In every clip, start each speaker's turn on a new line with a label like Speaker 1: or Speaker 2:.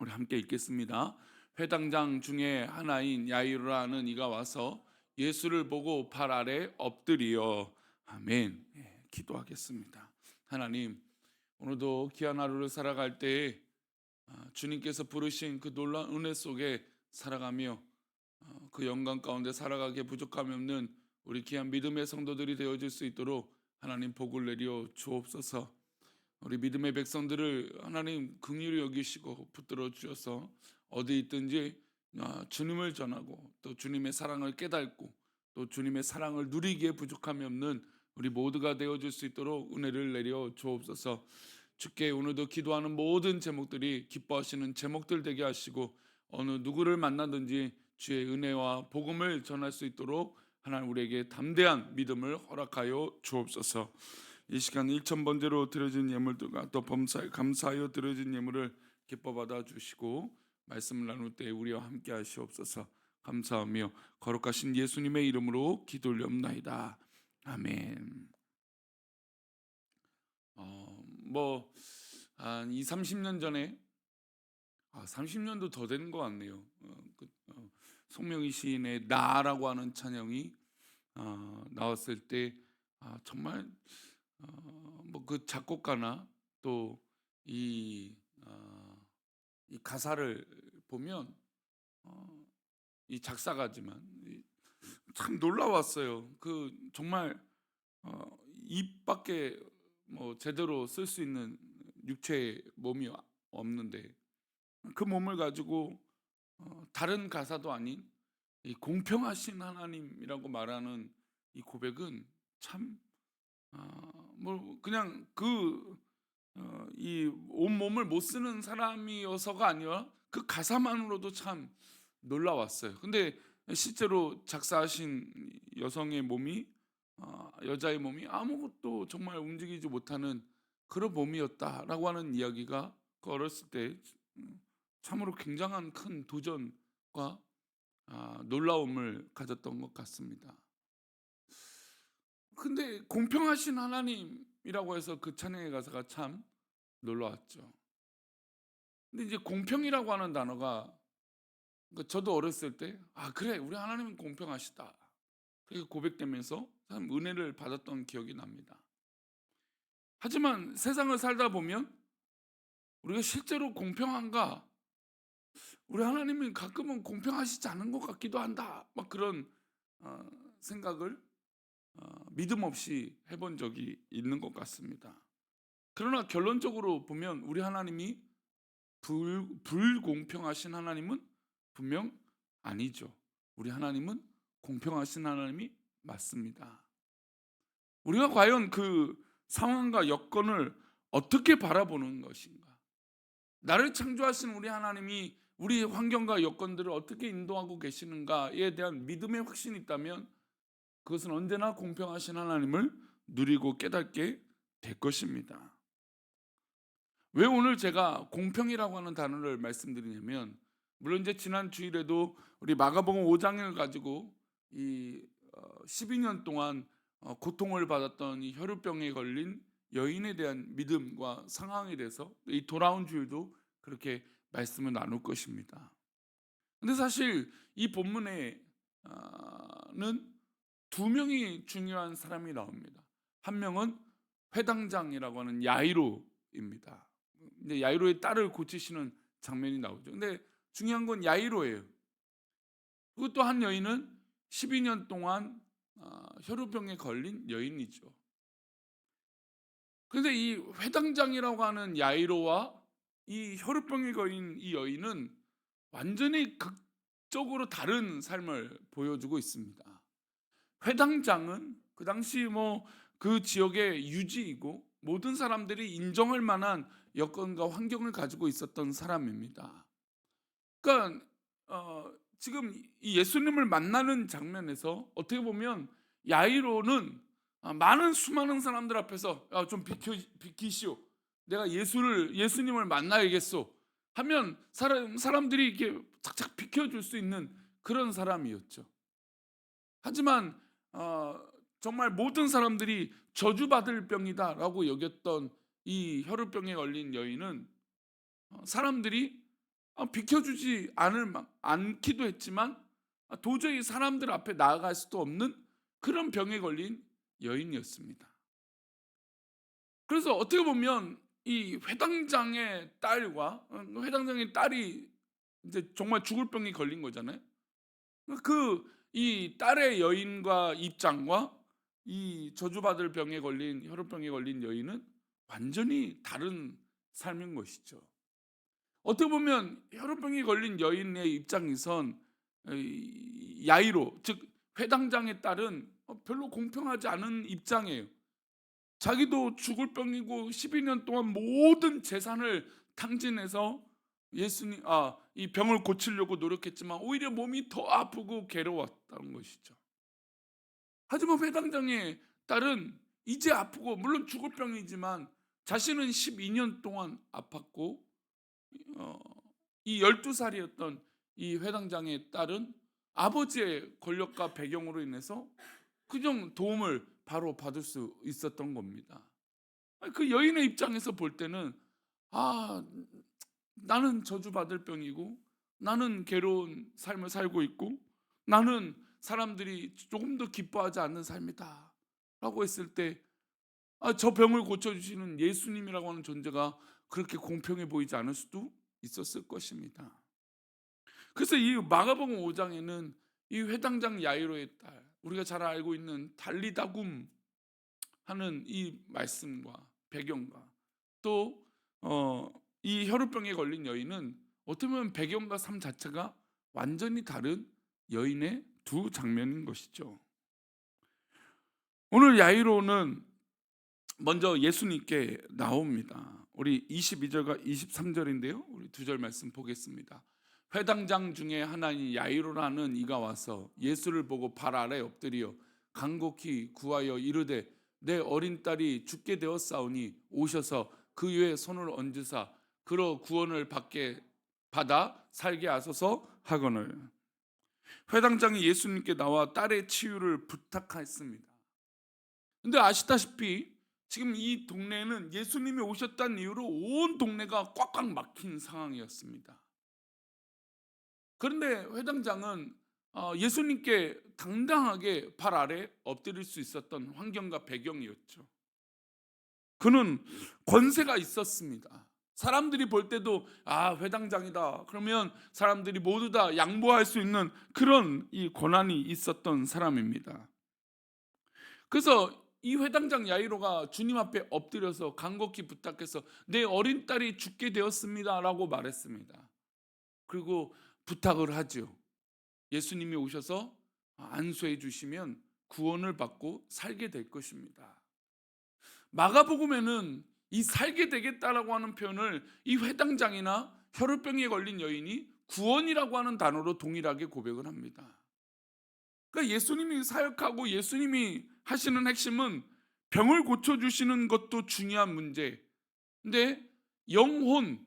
Speaker 1: 우리 함께 읽겠습니다. 회당장 중에 하나인 야이로라는 이가 와서 예수를 보고 발 아래 엎드리어 아멘. 기도하겠습니다. 하나님, 오늘도 귀한 하루를 살아갈 때에 주님께서 부르신 그 놀라운 은혜 속에 살아가며 그 영광 가운데 살아가기에 부족함이 없는 우리 귀한 믿음의 성도들이 되어질 수 있도록 하나님 복을 내려 주옵소서. 우리 믿음의 백성들을 하나님 긍휼히 여기시고 붙들어 주셔서 어디 있든지 주님을 전하고 또 주님의 사랑을 깨닫고 또 주님의 사랑을 누리기에 부족함이 없는 우리 모두가 되어줄 수 있도록 은혜를 내려 주옵소서. 주께 오늘도 기도하는 모든 제목들이 기뻐하시는 제목들 되게 하시고 어느 누구를 만나든지 주의 은혜와 복음을 전할 수 있도록 하나님 우리에게 담대한 믿음을 허락하여 주옵소서. 이 시간 1,000번째로 드려진 예물들과 또 범사에 감사하여 드려진 예물을 기뻐 받아 주시고 말씀을 나눌 때 우리와 함께 하시옵소서. 감사하며 거룩하신 예수님의 이름으로 기도 올리옵나이다. 아멘. 한 2, 30년 전에 30년도 더 된 것 같네요. 송명희 시인의 나라고 하는 찬양이 나왔을 때 정말 그 작곡가나 또 이 가사를 보면 이 작사가지만 참 놀라웠어요. 그 정말 입밖에 뭐 제대로 쓸 수 있는 육체의 몸이 없는데 그 몸을 가지고 다른 가사도 아닌 이 공평하신 하나님이라고 말하는 이 고백은 참 뭐 그냥 이 온몸을 못 쓰는 사람이어서가 아니라 그 가사만으로도 참 놀라웠어요. 근데 실제로 작사하신 여성의 몸이 여자의 몸이 아무것도 정말 움직이지 못하는 그런 몸이었다라고 하는 이야기가 그 어렸을 때 참으로 굉장한 큰 도전과 놀라움을 가졌던 것 같습니다. 근데 공평하신 하나님이라고 해서 그 찬양의 가사가 참 놀라웠죠. 근데 이제 공평이라고 하는 단어가 저도 어렸을 때 그래 우리 하나님은 공평하시다 그렇게 고백되면서 참 은혜를 받았던 기억이 납니다. 하지만 세상을 살다 보면 우리가 실제로 공평한가? 우리 하나님이 가끔은 공평하시지 않은 것 같기도 한다. 막 그런 생각을 믿음 없이 해본 적이 있는 것 같습니다. 그러나 결론적으로 보면 우리 하나님이 불공평하신 하나님은 분명 아니죠. 우리 하나님은 공평하신 하나님이 맞습니다. 우리가 과연 그 상황과 여건을 어떻게 바라보는 것인가? 나를 창조하신 우리 하나님이 우리 환경과 여건들을 어떻게 인도하고 계시는가에 대한 믿음의 확신이 있다면 그것은 언제나 공평하신 하나님을 누리고 깨닫게 될 것입니다. 왜 오늘 제가 공평이라고 하는 단어를 말씀드리냐면 물론 이제 지난 주일에도 우리 마가복음 5장을 가지고 이 12년 동안 고통을 받았던 이 혈우병에 걸린 여인에 대한 믿음과 상황에 대해서 이 돌아온 주일도 그렇게 말씀을 나눌 것입니다. 근데 사실 이 본문에는 두 명이 중요한 사람이 나옵니다. 한 명은 회당장이라고 하는 야이로입니다. 이제 야이로의 딸을 고치시는 장면이 나오죠. 근데 중요한 건 야이로예요. 그리고 또 한 여인은 12년 동안 혈우병에 걸린 여인이죠. 그런데 이 회당장이라고 하는 야이로와 이 혈우병에 걸린 이 여인은 완전히 극적으로 다른 삶을 보여주고 있습니다. 회당장은 그 당시 그 지역의 유지이고 모든 사람들이 인정할 만한 여건과 환경을 가지고 있었던 사람입니다. 그러니까 지금 이 예수님을 만나는 장면에서 어떻게 보면 야이로는 많은 수많은 사람들 앞에서 좀 비키시오. 내가 예수님을 만나야겠소. 하면 사람들이 이렇게 착착 비켜줄 수 있는 그런 사람이었죠. 하지만 정말 모든 사람들이 저주받을 병이다라고 여겼던 이 혈우병에 걸린 여인은 사람들이 비켜주지 않기도 했지만 도저히 사람들 앞에 나아갈 수도 없는 그런 병에 걸린 여인이었습니다. 그래서 어떻게 보면 이 회당장의 딸과 회당장의 딸이 이제 정말 죽을 병이 걸린 거잖아요. 그 이 딸의 여인과 입장과 이 저주받을 병에 걸린 혈우병에 걸린 여인은 완전히 다른 삶인 것이죠. 어떻게 보면 혈우병이 걸린 여인의 입장에선 이 야이로 즉 회당장의 딸은 별로 공평하지 않은 입장이에요. 자기도 죽을 병이고 12년 동안 모든 재산을 탕진해서 이 병을 고치려고 노력했지만 오히려 몸이 더 아프고 괴로웠다는 것이죠. 하지만 회당장의 딸은 이제 아프고 물론 죽을 병이지만 자신은 12년 동안 아팠고 어, 이 12살이었던 이 회당장의 딸은 아버지의 권력과 배경으로 인해서 그냥 도움을 바로 받을 수 있었던 겁니다. 그 여인의 입장에서 볼 때는 아, 나는 저주받을 병이고 나는 괴로운 삶을 살고 있고 나는 사람들이 조금 더 기뻐하지 않는 삶이다 라고 했을 때 저 병을 고쳐주시는 예수님이라고 하는 존재가 그렇게 공평해 보이지 않을 수도 있었을 것입니다. 그래서 이 마가복음 5장에는 이 회당장 야이로의 딸, 우리가 잘 알고 있는 달리다굼 하는 이 말씀과 배경과 또 이 혈우병에 걸린 여인은 어떻게 보면 배경과 삶 자체가 완전히 다른 여인의 두 장면인 것이죠. 오늘 야이로는 먼저 예수님께 나옵니다. 우리 22절과 23절인데요. 우리 두 절 말씀 보겠습니다. 회당장 중에 하나인 야이로라는 이가 와서 예수를 보고 발 아래 엎드려 간곡히 구하여 이르되 내 어린 딸이 죽게 되었사오니 오셔서 그 위에 손을 얹으사 그로 구원을 받아 살게 하소서 하거늘. 회당장이 예수님께 나와 딸의 치유를 부탁했습니다. 근데 아시다시피 지금 이 동네는 예수님이 오셨다는 이유로 온 동네가 꽉꽉 막힌 상황이었습니다. 그런데 회당장은 예수님께 당당하게 발 아래 엎드릴 수 있었던 환경과 배경이었죠. 그는 권세가 있었습니다. 사람들이 볼 때도 회당장이다 그러면 사람들이 모두 다 양보할 수 있는 그런 이 권한이 있었던 사람입니다. 그래서 이 회당장 야이로가 주님 앞에 엎드려서 간곡히 부탁해서 내 어린 딸이 죽게 되었습니다 라고 말했습니다. 그리고 부탁을 하죠. 예수님이 오셔서 안수해 주시면 구원을 받고 살게 될 것입니다. 마가복음에는 이 살게 되겠다라고 하는 표현을 이 회당장이나 혈우병에 걸린 여인이 구원이라고 하는 단어로 동일하게 고백을 합니다. 그러니까 예수님이 사역하고 예수님이 하시는 핵심은 병을 고쳐주시는 것도 중요한 문제, 근데 영혼,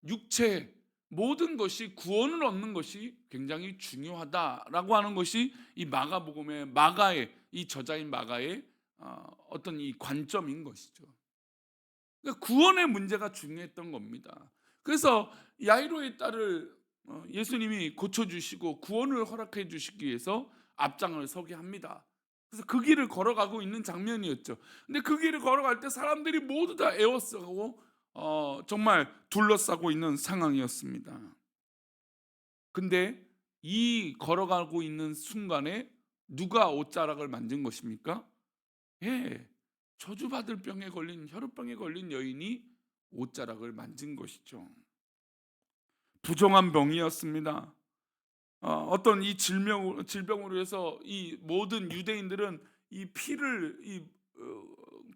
Speaker 1: 육체 모든 것이 구원을 얻는 것이 굉장히 중요하다라고 하는 것이 이 마가복음의 마가의 이 저자인 마가의 어떤 이 관점인 것이죠. 그러니까 구원의 문제가 중요했던 겁니다. 그래서 야이로의 딸을 예수님이 고쳐주시고 구원을 허락해 주시기 위해서 앞장을 서게 합니다. 그래서 그 길을 걸어가고 있는 장면이었죠. 근데 그 길을 걸어갈 때 사람들이 모두 다 에워싸고 정말 둘러싸고 있는 상황이었습니다. 근데 이 걸어가고 있는 순간에 누가 옷자락을 만진 것입니까? 예, 저주받을 병에 걸린 혈우병에 걸린 여인이 옷자락을 만진 것이죠. 부정한 병이었습니다. 어떤 이 질병으로 해서 이 모든 유대인들은 이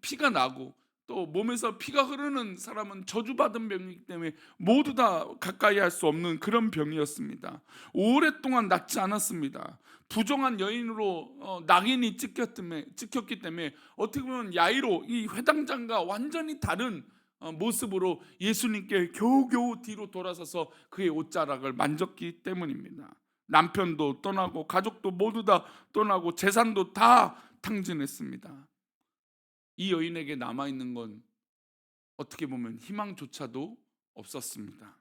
Speaker 1: 피가 나고 또 몸에서 피가 흐르는 사람은 저주받은 병이기 때문에 모두 다 가까이 할 수 없는 그런 병이었습니다. 오랫동안 낫지 않았습니다. 부정한 여인으로 낙인이 찍혔기 때문에 어떻게 보면 야이로 이 회당장과 완전히 다른 모습으로 예수님께 겨우겨우 뒤로 돌아서서 그의 옷자락을 만졌기 때문입니다. 남편도 떠나고 가족도 모두 다 떠나고 재산도 다 탕진했습니다. 이 여인에게 남아있는 건 어떻게 보면 희망조차도 없었습니다.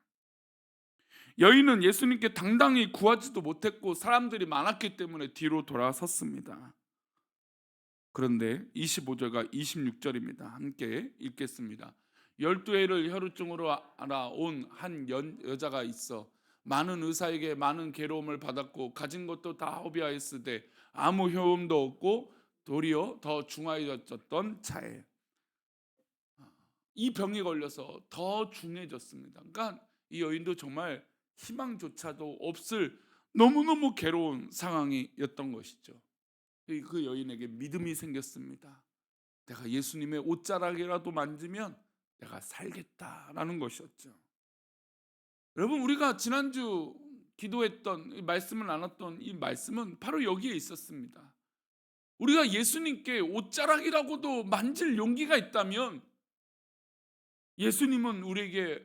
Speaker 1: 여인은 예수님께 당당히 구하지도 못했고 사람들이 많았기 때문에 뒤로 돌아섰습니다. 그런데 25절과 26절입니다. 함께 읽겠습니다. 12해를 혈우증으로 알아온 한 여자가 있어 많은 의사에게 많은 괴로움을 받았고 가진 것도 다 허비하였으되 아무 효험도 없고 도리어 더 중하여졌던 차에 이 병이 걸려서 더 중해졌습니다. 그러니까 이 여인도 정말 희망조차도 없을 너무너무 괴로운 상황이었던 것이죠. 그 여인에게 믿음이 생겼습니다. 내가 예수님의 옷자락이라도 만지면 내가 살겠다라는 것이었죠. 여러분, 우리가 지난주 기도했던 말씀을 나눴던 이 말씀은 바로 여기에 있었습니다. 우리가 예수님께 옷자락이라고도 만질 용기가 있다면 예수님은 우리에게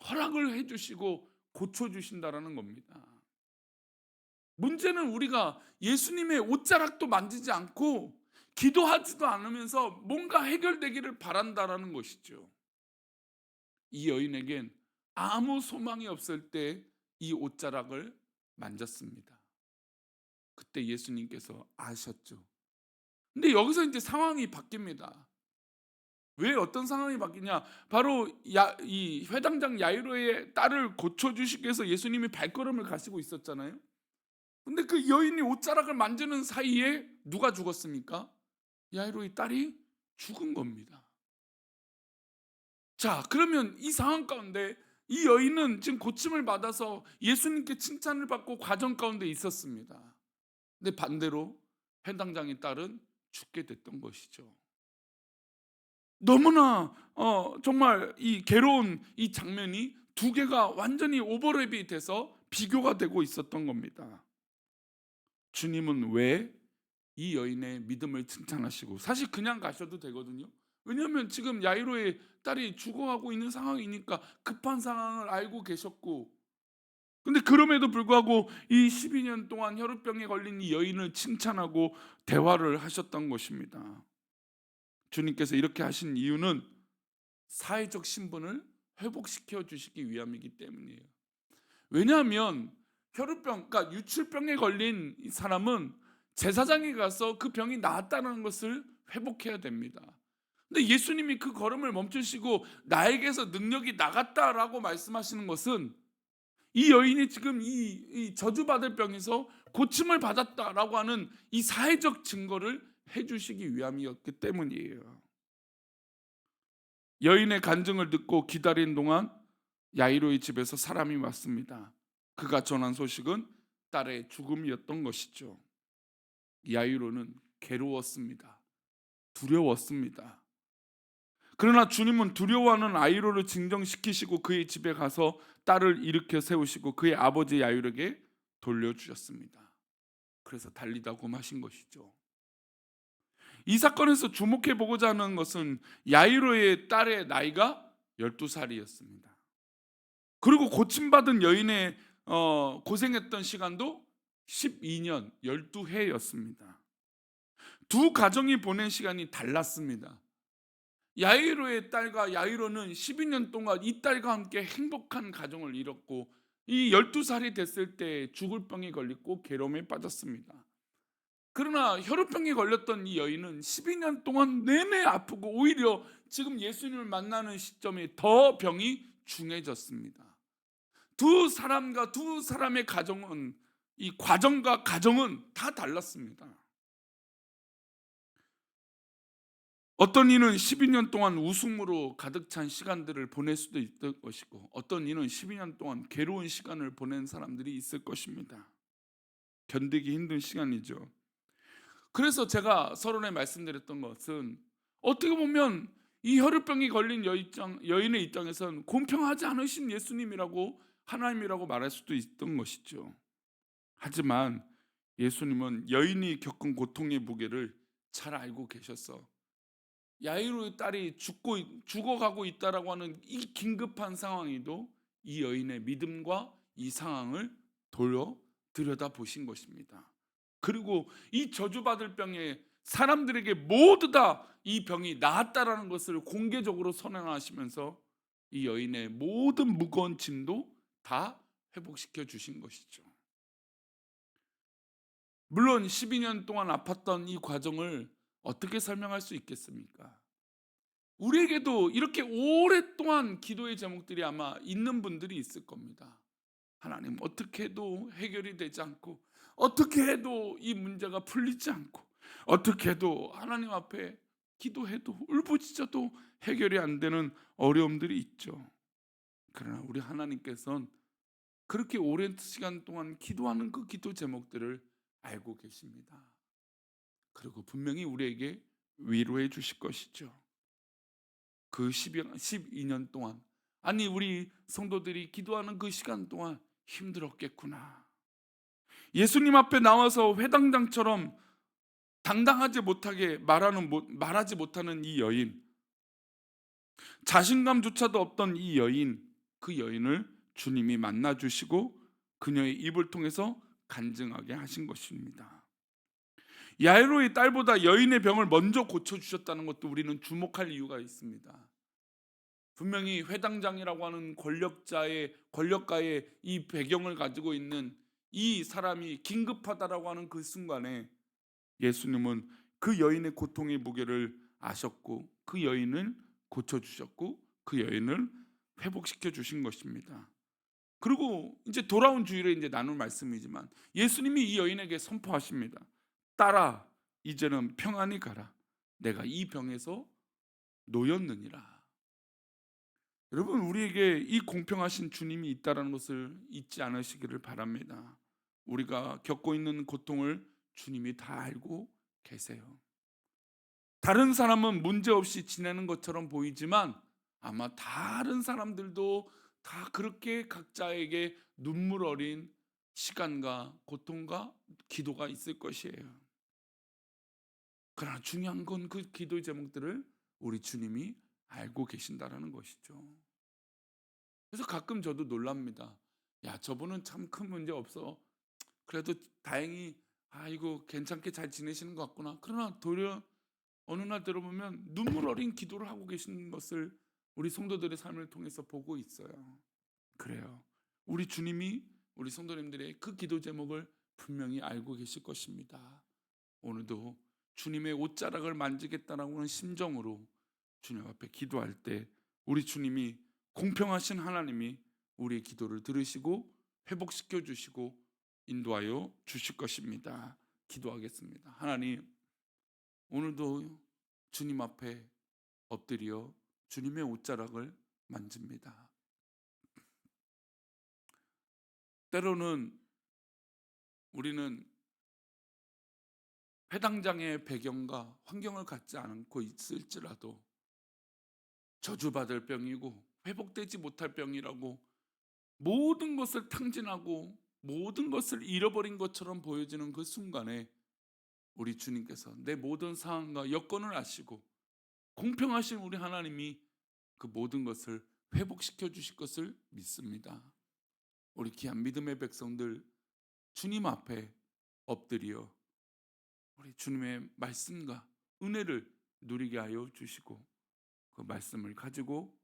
Speaker 1: 허락을 해주시고 고쳐주신다라는 겁니다. 문제는 우리가 예수님의 옷자락도 만지지 않고 기도하지도 않으면서 뭔가 해결되기를 바란다라는 것이죠. 이 여인에겐 아무 소망이 없을 때 이 옷자락을 만졌습니다. 그때 예수님께서 아셨죠. 근데 여기서 이제 상황이 바뀝니다. 왜 어떤 상황이 바뀌냐? 바로 이 회당장 야이로의 딸을 고쳐주시기 위해서 예수님이 발걸음을 가시고 있었잖아요. 근데 그 여인이 옷자락을 만지는 사이에 누가 죽었습니까? 야이로의 딸이 죽은 겁니다. 자, 그러면 이 상황 가운데 이 여인은 지금 고침을 받아서 예수님께 칭찬을 받고 과정 가운데 있었습니다. 근데 반대로 회당장의 딸은 죽게 됐던 것이죠. 너무나 정말 이 괴로운 이 장면이 두 개가 완전히 오버랩이 돼서 비교가 되고 있었던 겁니다. 주님은 왜 이 여인의 믿음을 칭찬하시고, 사실 그냥 가셔도 되거든요. 왜냐하면 지금 야이로의 딸이 죽어가고 있는 상황이니까 급한 상황을 알고 계셨고, 근데 그럼에도 불구하고 이 12년 동안 혈우병에 걸린 이 여인을 칭찬하고 대화를 하셨던 것입니다. 주님께서 이렇게 하신 이유는 사회적 신분을 회복시켜 주시기 위함이기 때문이에요. 왜냐하면 혈우병, 그러니까 유출병에 걸린 이 사람은 제사장에 가서 그 병이 나았다는 것을 회복해야 됩니다. 근데 예수님이 그 걸음을 멈추시고 나에게서 능력이 나갔다라고 말씀하시는 것은 이 여인이 지금 이 저주받을 병에서 고침을 받았다라고 하는 이 사회적 증거를 해주시기 위함이었기 때문이에요. 여인의 간증을 듣고 기다린 동안 야이로의 집에서 사람이 왔습니다. 그가 전한 소식은 딸의 죽음이었던 것이죠. 야이로는 괴로웠습니다. 두려웠습니다. 그러나 주님은 두려워하는 야이로를 진정시키시고 그의 집에 가서 딸을 일으켜 세우시고 그의 아버지 야이로에게 돌려주셨습니다. 그래서 달리다 고마신 것이죠. 이 사건에서 주목해 보고자 하는 것은 야이로의 딸의 나이가 12살이었습니다. 그리고 고침받은 여인의 고생했던 시간도 12년 12해였습니다. 두 가정이 보낸 시간이 달랐습니다. 야이로의 딸과 야이로는 12년 동안 이 딸과 함께 행복한 가정을 이뤘고, 이 12살이 됐을 때 죽을 병에 걸리고 괴로움에 빠졌습니다. 그러나 혈우병에 걸렸던 이 여인은 12년 동안 내내 아프고 오히려 지금 예수님을 만나는 시점에 더 병이 중해졌습니다. 두 사람의 가정은, 이 과정과 가정은 다 달랐습니다. 어떤 이는 12년 동안 웃음으로 가득 찬 시간들을 보낼 수도 있을 것이고, 어떤 이는 12년 동안 괴로운 시간을 보낸 사람들이 있을 것입니다. 견디기 힘든 시간이죠. 그래서 제가 서론에 말씀드렸던 것은, 어떻게 보면 이 혈우병이 걸린 여인의 입장에서는 공평하지 않으신 예수님이라고, 하나님이라고 말할 수도 있던 것이죠. 하지만 예수님은 여인이 겪은 고통의 무게를 잘 알고 계셔서 야이로의 딸이 죽어가고 있다라고 하는 이 긴급한 상황에도 이 여인의 믿음과 이 상황을 들여다 보신 것입니다. 그리고 이 저주받을 병에 사람들에게 모두 다 이 병이 나았다라는 것을 공개적으로 선언하시면서 이 여인의 모든 무거운 짐도 다 회복시켜 주신 것이죠. 물론 12년 동안 아팠던 이 과정을 어떻게 설명할 수 있겠습니까? 우리에게도 이렇게 오랫동안 기도의 제목들이 아마 있는 분들이 있을 겁니다. 하나님, 어떻게 해도 해결이 되지 않고, 어떻게 해도 이 문제가 풀리지 않고, 어떻게 해도 하나님 앞에 기도해도 울부짖어도 해결이 안 되는 어려움들이 있죠. 그러나 우리 하나님께서는 그렇게 오랜 시간 동안 기도하는 그 기도 제목들을 알고 계십니다. 그리고 분명히 우리에게 위로해 주실 것이죠. 그 12년 동안, 아니 우리 성도들이 기도하는 그 시간 동안 힘들었겠구나. 예수님 앞에 나와서 회당장처럼 당당하지 못하게 말하지 못하는 이 여인, 자신감조차도 없던 이 여인, 그 여인을 주님이 만나 주시고 그녀의 입을 통해서 간증하게 하신 것입니다. 야이로의 딸보다 여인의 병을 먼저 고쳐 주셨다는 것도 우리는 주목할 이유가 있습니다. 분명히 회당장이라고 하는 권력가의 이 배경을 가지고 있는 이 사람이 긴급하다라고 하는 그 순간에 예수님은 그 여인의 고통의 무게를 아셨고 그 여인을 고쳐 주셨고 그 여인을 회복시켜 주신 것입니다. 그리고 이제 돌아온 주일에 이제 나눌 말씀이지만 예수님이 이 여인에게 선포하십니다. 딸아, 이제는 평안히 가라. 내가 이 병에서 놓였느니라. 여러분, 우리에게 이 공평하신 주님이 있다는 것을 잊지 않으시기를 바랍니다. 우리가 겪고 있는 고통을 주님이 다 알고 계세요. 다른 사람은 문제없이 지내는 것처럼 보이지만 아마 다른 사람들도 다 그렇게 각자에게 눈물 어린 시간과 고통과 기도가 있을 것이에요. 그러나 중요한 건 그 기도의 제목들을 우리 주님이 알고 계신다라는 것이죠. 그래서 가끔 저도 놀랍니다. 야, 저분은 참 큰 문제 없어. 그래도 다행히 아이고 괜찮게 잘 지내시는 것 같구나. 그러나 도리어 어느 날 들어보면 눈물 어린 기도를 하고 계시는 것을 우리 성도들의 삶을 통해서 보고 있어요. 그래요. 우리 주님이 우리 성도님들의 그 기도 제목을 분명히 알고 계실 것입니다. 오늘도 주님의 옷자락을 만지겠다라고 하는 심정으로 주님 앞에 기도할 때 우리 주님이 공평하신 하나님이 우리의 기도를 들으시고 회복시켜 주시고 인도하여 주실 것입니다. 기도하겠습니다. 하나님, 오늘도 주님 앞에 엎드려 주님의 옷자락을 만집니다. 때로는 우리는 회당장의 배경과 환경을 갖지 않고 있을지라도 저주받을 병이고 회복되지 못할 병이라고 모든 것을 탕진하고 모든 것을 잃어버린 것처럼 보여지는 그 순간에 우리 주님께서 내 모든 상황과 여건을 아시고 공평하신 우리 하나님이 그 모든 것을 회복시켜 주실 것을 믿습니다. 우리 귀한 믿음의 백성들 주님 앞에 엎드려 우리 주님의 말씀과 은혜를 누리게 하여 주시고 그 말씀을 가지고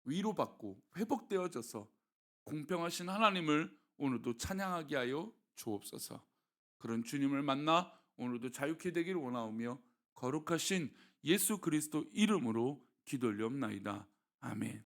Speaker 1: 위로받고 회복되어져서 공평하신 하나님을 오늘도 찬양하게 하여 주옵소서. 그런 주님을 만나 오늘도 자유케 되기를 원하오며 거룩하신 예수 그리스도 이름으로 기도 올리옵나이다. 아멘.